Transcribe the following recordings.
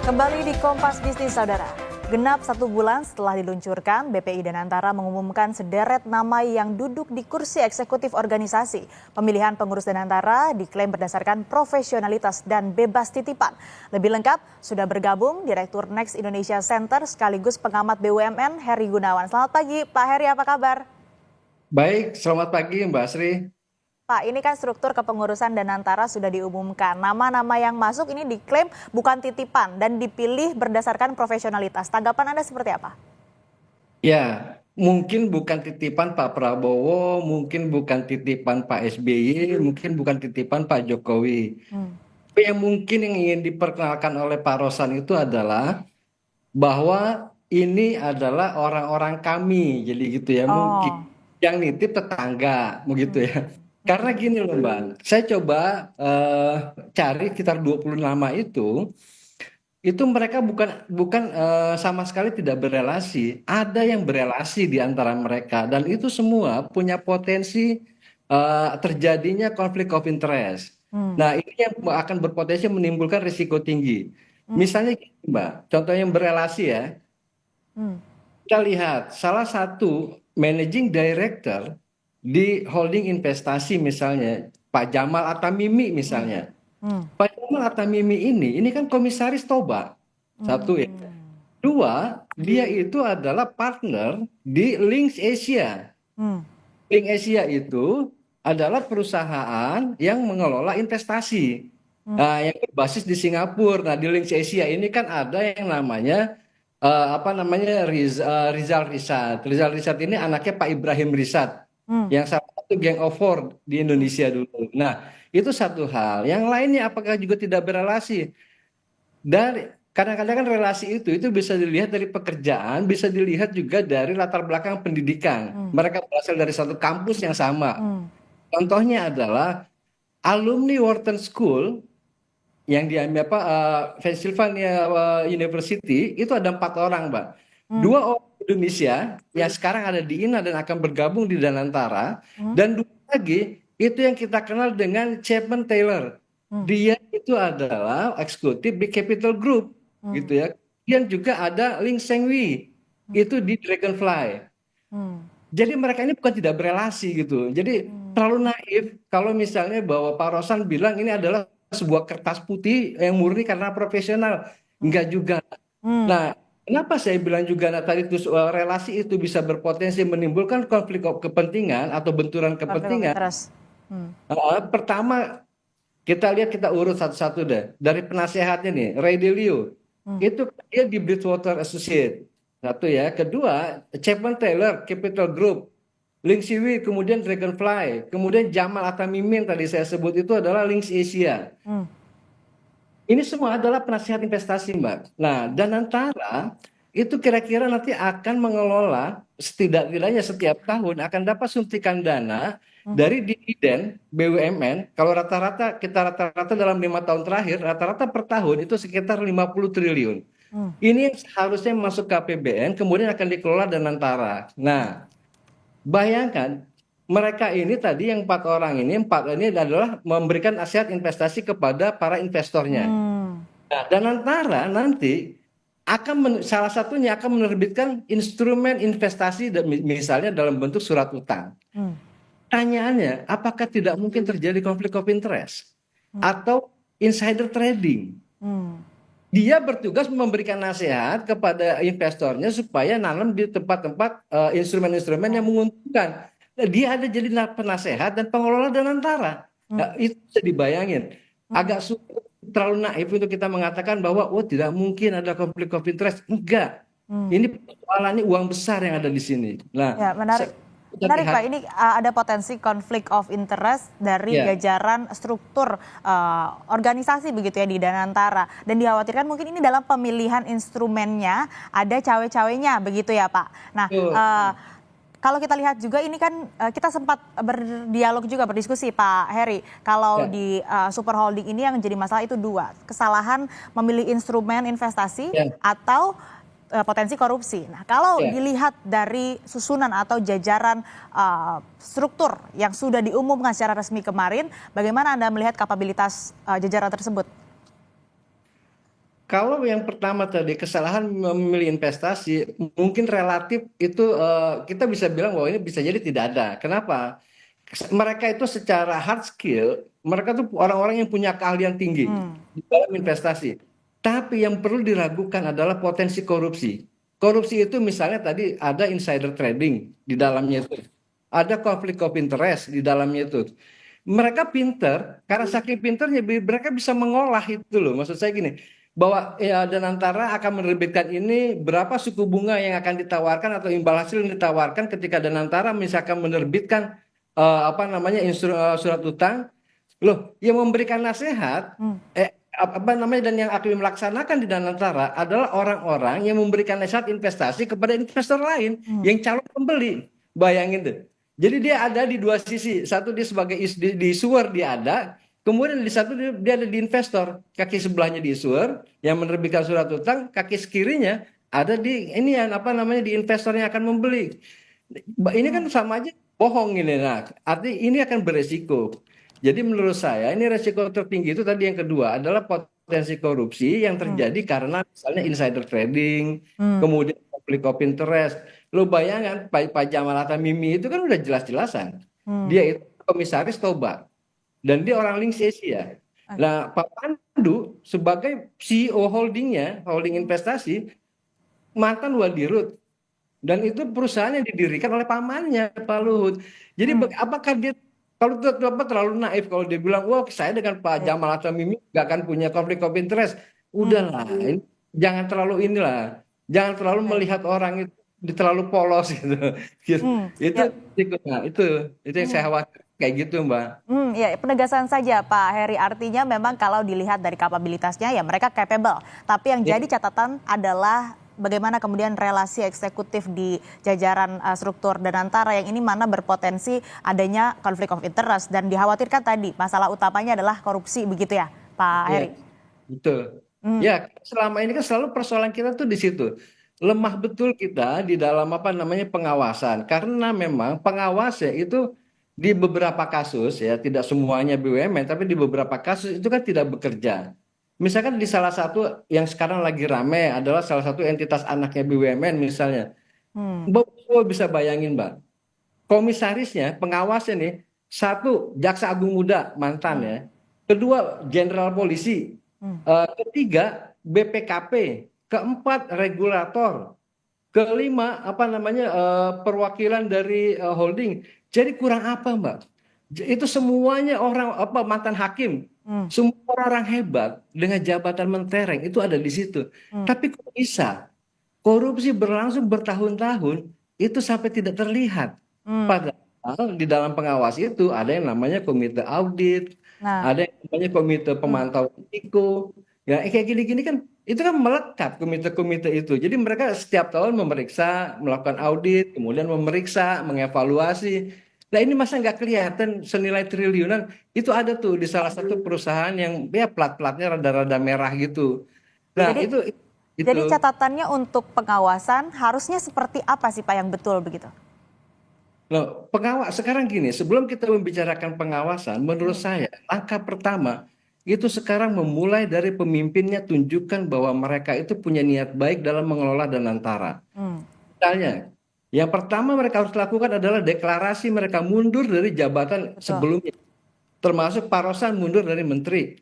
Kembali di Kompas Bisnis Saudara. Genap 1 bulan setelah diluncurkan, BPI Danantara mengumumkan sederet nama yang duduk di kursi eksekutif organisasi. Pemilihan pengurus Danantara diklaim berdasarkan profesionalitas dan bebas titipan. Lebih lengkap, sudah bergabung Direktur Next Indonesia Center sekaligus pengamat BUMN Heri Gunawan. Selamat pagi, Pak Heri, apa kabar? Baik, selamat pagi Mbak Asri. Pak, ini kan struktur kepengurusan Danantara sudah diumumkan. Nama-nama yang masuk ini diklaim bukan titipan dan dipilih berdasarkan profesionalitas. Tanggapan Anda seperti apa? Ya, mungkin bukan titipan Pak Prabowo, mungkin bukan titipan Pak SBY, mungkin bukan titipan Pak Jokowi. Hmm. Tapi yang mungkin yang ingin diperkenalkan oleh Pak Rosan itu adalah bahwa ini adalah orang-orang kami, jadi gitu ya. Mungkin Oh. yang nitip tetangga, begitu ya. Hmm. Karena gini loh Mbak, saya coba cari sekitar 20 nama itu mereka bukan bukan sama sekali tidak berelasi. Ada yang berelasi di antara mereka dan itu semua punya potensi terjadinya konflik of interest. Hmm. Nah, ini yang akan berpotensi menimbulkan risiko tinggi. Hmm. Misalnya gini, Mbak, contoh yang berelasi ya. Hmm. Kita lihat salah satu managing director di holding investasi misalnya Pak Jamal Atamimi Hmm. misalnya. Hmm. Pak Jamal Atamimi ini kan komisaris Toba. Satu ya. Hmm. Dua, dia itu adalah partner di Links Asia. Hmm. Links Asia itu adalah perusahaan yang mengelola investasi. Yang berbasis di Singapura. Nah, di Links Asia ini kan ada yang namanya apa namanya Rizal Risat. Rizal Risat ini anaknya Pak Ibrahim Risat Hmm. yang salah satu Gang of Four di Indonesia dulu. Nah, itu satu hal. Yang lainnya apakah juga tidak berelasi? Dari kadang-kadang kan relasi itu bisa dilihat dari pekerjaan, bisa dilihat juga dari latar belakang pendidikan. Hmm. Mereka berasal dari satu kampus yang sama. Hmm. Contohnya adalah alumni Wharton School yang diambil apa Pennsylvania University itu ada 4 orang, Mbak. Hmm. 2 orang Indonesia yang sekarang ada di INA dan akan bergabung di Danantara, Hmm. dan 2 lagi itu yang kita kenal dengan Chapman Taylor. Hmm. Dia itu adalah eksekutif di Capital Group, Hmm. gitu ya. Kemudian juga ada Ling Sengwi, itu di Dragonfly. Hmm. Jadi mereka ini bukan tidak berelasi gitu. Jadi Hmm. terlalu naif kalau misalnya bahwa Pak Rosan bilang ini adalah sebuah kertas putih yang murni karena profesional. Enggak juga. Hmm. Nah, kenapa saya bilang juga tadi itu relasi itu bisa berpotensi menimbulkan konflik kepentingan atau benturan Konflik of kepentingan. interest. Hmm. Pertama, kita lihat kita urut satu-satu deh. Dari penasehatnya nih, Ray Dalio. Hmm. Itu dia di Bridgewater Associate. Satu ya. Kedua, Chapman Taylor, Capital Group. Link Siwi, kemudian Dragonfly. Kemudian Jamal Atamimin tadi saya sebut itu adalah Links Asia. Hmm. Ini semua adalah penasihat investasi, Mbak. Nah, Danantara itu kira-kira nanti akan mengelola setidak-tidaknya setiap tahun akan dapat suntikan dana Hmm. dari dividen BUMN. Kalau rata-rata kita rata-rata dalam 5 tahun terakhir, rata-rata per tahun itu sekitar 50 triliun. Hmm. Ini yang seharusnya masuk ke APBN, kemudian akan dikelola Danantara. Nah, bayangkan mereka ini tadi yang 4 orang ini adalah memberikan nasihat investasi kepada para investornya. Hmm. Nah, dan antara nanti salah satunya akan menerbitkan instrumen investasi misalnya dalam bentuk surat utang. Hmm. Pertanyaannya, apakah tidak mungkin terjadi konflik of interest atau insider trading? Hmm. Dia bertugas memberikan nasihat kepada investornya supaya nanam di tempat-tempat instrumen-instrumen yang menguntungkan. Nah, dia ada jadi penasehat dan pengelola Danantara. Hmm. Nah, itu bisa dibayangin. Hmm. Agak sulit, terlalu naif untuk kita mengatakan bahwa oh tidak mungkin ada konflik of interest. Enggak. Hmm. Ini persoalannya uang besar yang ada di sini. Ya, Nah, menarik. kita Menarik lihat Pak, ini ada potensi konflik of interest dari ya. jajaran struktur organisasi begitu ya di Danantara. Dan dikhawatirkan mungkin ini dalam pemilihan instrumennya ada cawe-cawenya begitu ya Pak. Nah, Tuh. kalau kita lihat juga ini kan kita sempat berdialog juga berdiskusi Pak Heri. Kalau Ya, di super holding ini yang jadi masalah itu 2. Kesalahan memilih instrumen investasi ya, atau potensi korupsi. Nah, kalau ya. dilihat dari susunan atau jajaran struktur yang sudah diumumkan secara resmi kemarin, bagaimana Anda melihat kapabilitas jajaran tersebut? Kalau yang pertama tadi kesalahan memilih investasi, mungkin relatif itu kita bisa bilang bahwa ini bisa jadi tidak ada. Kenapa? Mereka itu secara hard skill, mereka tuh orang-orang yang punya keahlian tinggi Hmm. di dalam investasi. Tapi yang perlu diragukan adalah potensi korupsi. Korupsi itu misalnya tadi ada insider trading di dalamnya itu. Ada konflik of interest di dalamnya itu. Mereka pinter, karena saking pinternya mereka bisa mengolah itu loh. Maksud saya gini, bahwa ya dan antara akan menerbitkan ini berapa suku bunga yang akan ditawarkan atau imbal hasil yang ditawarkan ketika Danantara misalkan menerbitkan apa namanya surat utang. Loh, yang memberikan nasihat Hmm. apa namanya dan yang akan melaksanakan di Danantara adalah orang-orang yang memberikan nasihat investasi kepada investor lain Hmm. yang calon pembeli. Bayangin tuh. Jadi dia ada di dua sisi. Satu dia sebagai di issuer dia ada, kemudian di satu dia ada di investor. Kaki sebelahnya di issuer yang menerbitkan surat utang, kaki kirinya ada di ini yang apa namanya di investor yang akan membeli. Ini kan Hmm. sama aja bohong ini. Nah, arti ini akan beresiko. Jadi menurut saya ini resiko tertinggi itu tadi yang kedua adalah potensi korupsi yang Hmm. terjadi karena misalnya insider trading, Hmm. kemudian konflik of interest. Lo bayangkan Pak Jamal Mimi itu kan udah jelas-jelasan. Hmm. Dia itu komisaris Toba dan dia orang Link Asia. Oke. Nah, Pak Pandu sebagai CEO holdingnya, holding investasi, mantan Wadirut. Dan itu perusahaan yang didirikan oleh pamannya, Pak Luhut. Jadi Hmm. apakah dia kalau terlalu naif kalau dia bilang, wah saya dengan Pak Baik. Jamal atau Mimi gak akan punya konflik of interest. Hmm. Udahlah, jangan terlalu inilah, jangan terlalu Baik. melihat orang itu terlalu polos gitu. Gitu. Hmm. Itu Ya. nah, itu yang saya Hmm. khawatir kayak gitu, Mbak. Ya, penegasan saja Pak Heri. Artinya memang kalau dilihat dari kapabilitasnya ya mereka capable. Tapi yang Ya, jadi catatan adalah bagaimana kemudian relasi eksekutif di jajaran struktur Danantara yang ini mana berpotensi adanya konflik of interest dan dikhawatirkan tadi masalah utamanya adalah korupsi begitu ya Pak ya, Heri. betul. Hmm. Ya, selama ini kan selalu persoalan kita tuh di situ. Lemah betul kita di dalam apa namanya pengawasan. Karena memang pengawasnya itu di beberapa kasus ya, tidak semuanya BUMN, tapi di beberapa kasus itu kan tidak bekerja. Misalkan di salah satu yang sekarang lagi rame adalah salah satu entitas anaknya BUMN misalnya. Hmm. Mbak bisa bayangin, Mbak. Komisarisnya, pengawasnya nih, satu jaksa agung muda mantan Hmm. ya, kedua jenderal polisi, Hmm. ketiga BPKP, keempat regulator, kelima apa namanya perwakilan dari holding. Jadi kurang apa, Mbak? Itu semuanya orang apa mantan hakim, Hmm. semua orang hebat dengan jabatan mentereng itu ada di situ. Hmm. Tapi kok bisa korupsi berlangsung bertahun-tahun itu sampai tidak terlihat. Hmm. Padahal di dalam pengawas itu ada yang namanya komite audit, Nah. ada yang namanya komite Hmm. pemantau risiko. Ya, kayak gini-gini kan itu kan melekat komite-komite itu. Jadi mereka setiap tahun memeriksa, melakukan audit, kemudian memeriksa, mengevaluasi. Nah ini masa nggak kelihatan senilai triliunan? Itu ada tuh di salah satu perusahaan yang ya plat-platnya rada-rada merah gitu. Nah Jadi itu. jadi catatannya untuk pengawasan harusnya seperti apa sih Pak yang betul begitu? Loh, pengawas sekarang gini, sebelum kita membicarakan pengawasan, menurut Hmm. saya langkah pertama itu sekarang memulai dari pemimpinnya tunjukkan bahwa mereka itu punya niat baik dalam mengelola Danantara. Hmm. Misalnya, yang pertama mereka harus lakukan adalah deklarasi mereka mundur dari jabatan Betul. sebelumnya, termasuk Pak Rosan mundur dari menteri.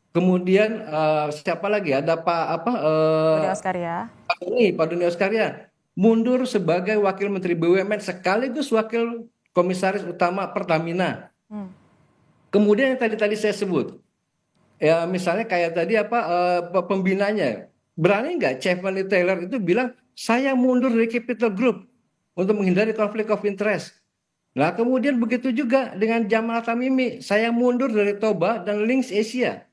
Kemudian siapa lagi? Ada Pak apa? Budi Oscar ya. Pak Doni Oskaria mundur sebagai Wakil Menteri BUMN sekaligus Wakil Komisaris Utama Pertamina. Hmm. Kemudian yang tadi saya sebut, ya misalnya kayak tadi apa pembinanya, berani nggak Chevron Taylor itu bilang saya mundur dari Capital Group untuk menghindari konflik of interest. Nah kemudian begitu juga dengan Jamal Tamimi, saya mundur dari Toba dan Links Asia.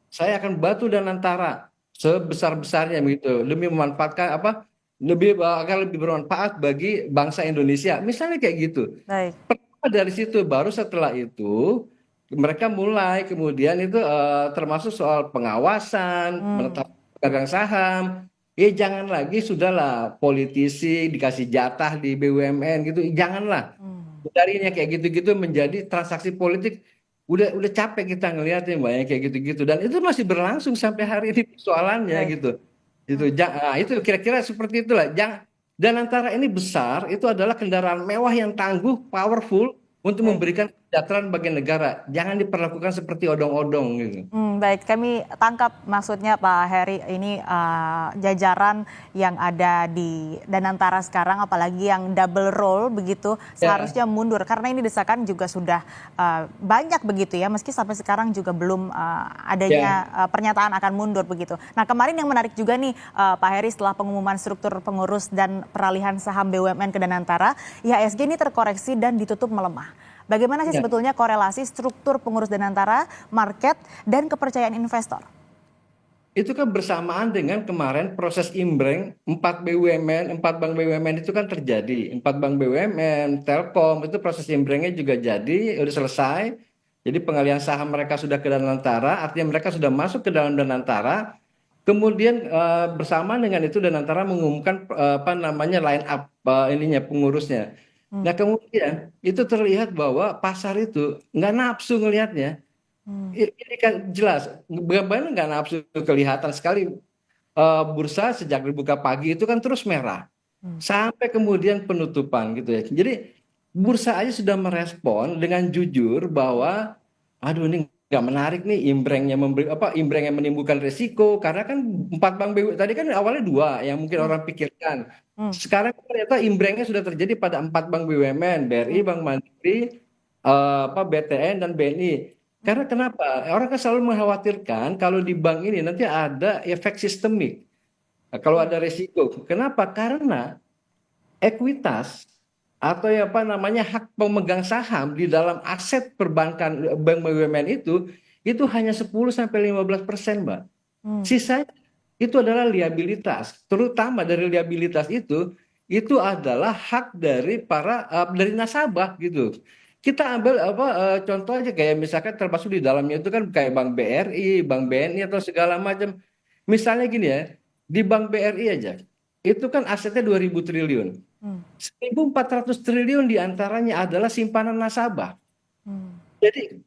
Saya akan bantu dan antara sebesar-besarnya begitu demi memanfaatkan apa akan lebih bermanfaat bagi bangsa Indonesia. Misalnya kayak gitu. Baik. Pertama dari situ baru setelah itu mereka mulai kemudian itu termasuk soal pengawasan, Hmm. menetap pedagang saham. Jangan lagi sudahlah politisi dikasih jatah di BUMN gitu. Janganlah Hmm. darinya kayak gitu-gitu menjadi transaksi politik udah capek kita ngelihatnya Mbak ya kayak gitu-gitu dan itu masih berlangsung sampai hari ini persoalannya Baik. gitu. Itu kira-kira seperti itulah. Dan antara ini besar itu adalah kendaraan mewah yang tangguh, powerful untuk Baik. memberikan kesejahteraan bagi negara. Jangan diperlakukan seperti odong-odong gitu. Baik, kami tangkap maksudnya Pak Heri ini jajaran yang ada di Danantara sekarang, apalagi yang double role begitu, Ya, seharusnya mundur karena ini desakan juga sudah banyak begitu ya, meski sampai sekarang juga belum ya. adanya pernyataan akan mundur begitu. Nah kemarin yang menarik juga nih Pak Heri setelah pengumuman struktur pengurus dan peralihan saham BUMN ke Danantara, IHSG ini terkoreksi dan ditutup melemah. Bagaimana sih Ya. sebetulnya korelasi struktur pengurus Danantara, market, dan kepercayaan investor? Itu kan bersamaan dengan kemarin proses imbreng 4 BUMN, 4 bank BUMN itu kan terjadi. 4 bank BUMN, Telkom, itu proses imbrengnya juga jadi, udah selesai. Jadi pengalihan saham mereka sudah ke Danantara, artinya mereka sudah masuk ke dalam Danantara. Kemudian bersamaan dengan itu Danantara mengumumkan apa namanya line up ininya pengurusnya. Hmm, Nah kemudian itu terlihat bahwa pasar itu nggak nafsu ngelihatnya. hmm, Ini kan jelas, benar nggak nafsu kelihatan sekali bursa sejak dibuka pagi itu kan terus merah hmm, sampai kemudian penutupan gitu ya. Jadi bursa aja sudah merespon dengan jujur bahwa, aduh ini nggak menarik nih imbrengnya memberi apa imbrengnya menimbulkan risiko karena kan 4 bank BU tadi kan awalnya dua yang mungkin hmm, orang pikirkan. hmm, Sekarang ternyata imbrengnya sudah terjadi pada 4 bank BUMN, BRI, hmm, Bank Mandiri, apa BTN dan BNI. hmm, Karena kenapa? Orang kan selalu mengkhawatirkan kalau di bank ini nanti ada efek sistemik. Nah, kalau hmm. ada risiko. Kenapa? Karena ekuitas atau ya apa namanya hak pemegang saham di dalam aset perbankan bank BUMN itu hanya 10 sampai 15%, Mbak. Hmm. Sisanya itu adalah liabilitas. Terutama dari liabilitas itu adalah hak dari para dari nasabah gitu. Kita ambil apa contoh aja kayak misalkan termasuk di dalamnya itu kan kayak Bank BRI, Bank BNI atau segala macam. Misalnya gini ya, di Bank BRI aja itu kan asetnya 2.000 triliun. Hmm, 1.400 triliun diantaranya adalah simpanan nasabah. hmm, Jadi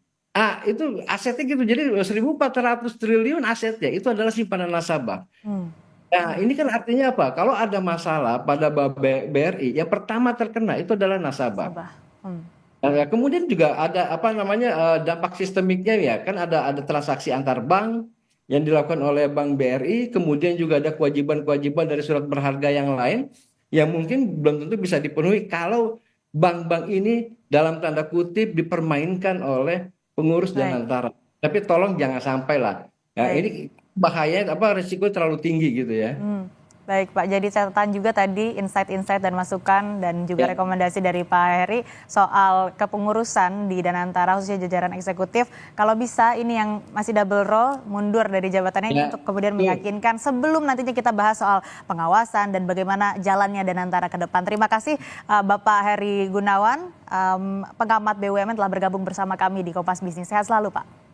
itu asetnya gitu. Jadi 1.400 triliun asetnya itu adalah simpanan nasabah. hmm. Nah, ini kan artinya apa? Kalau ada masalah pada BRI, yang pertama terkena itu adalah nasabah. Nasabah. Hmm, Kemudian juga ada apa namanya dampak sistemiknya ya, kan ada transaksi antar bank yang dilakukan oleh Bank BRI, kemudian juga ada kewajiban-kewajiban dari surat berharga yang lain yang mungkin belum tentu bisa dipenuhi kalau bank-bank ini dalam tanda kutip dipermainkan oleh pengurus dan baik, antara. Tapi tolong jangan sampai lah. Nah, baik. ini bahaya apa risiko terlalu tinggi gitu ya. Hmm, baik Pak, jadi catatan juga tadi insight-insight dan masukan dan juga Ya, rekomendasi dari Pak Heri soal kepengurusan di Danantara khususnya jajaran eksekutif. Kalau bisa ini yang masih double role mundur dari jabatannya ini ya, untuk kemudian betul. meyakinkan sebelum nantinya kita bahas soal pengawasan dan bagaimana jalannya Danantara ke depan. Terima kasih Bapak Heri Gunawan, pengamat BUMN telah bergabung bersama kami di Kompas Bisnis. Sehat selalu Pak.